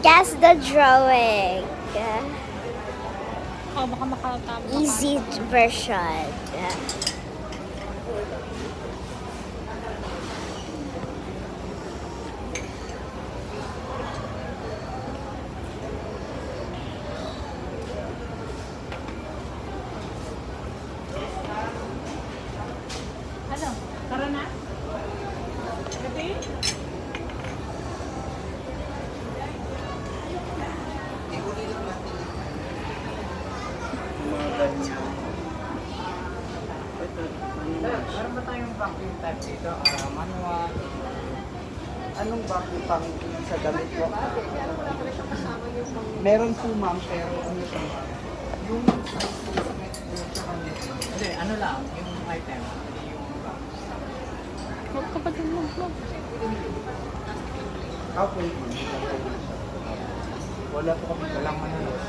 Guess the drawing. Oh, baka makatama. Easy version. Ano? Tara na? Ready? Meron ba tayong vacuum type dito? Manual. Anong vacuum pang sa damit po? Meron po ma'am, pero ano siya? Yung hindi, ano lang, yung item. Yung Huwag ka pa din mag-vlog. wala po kami, walang manalos.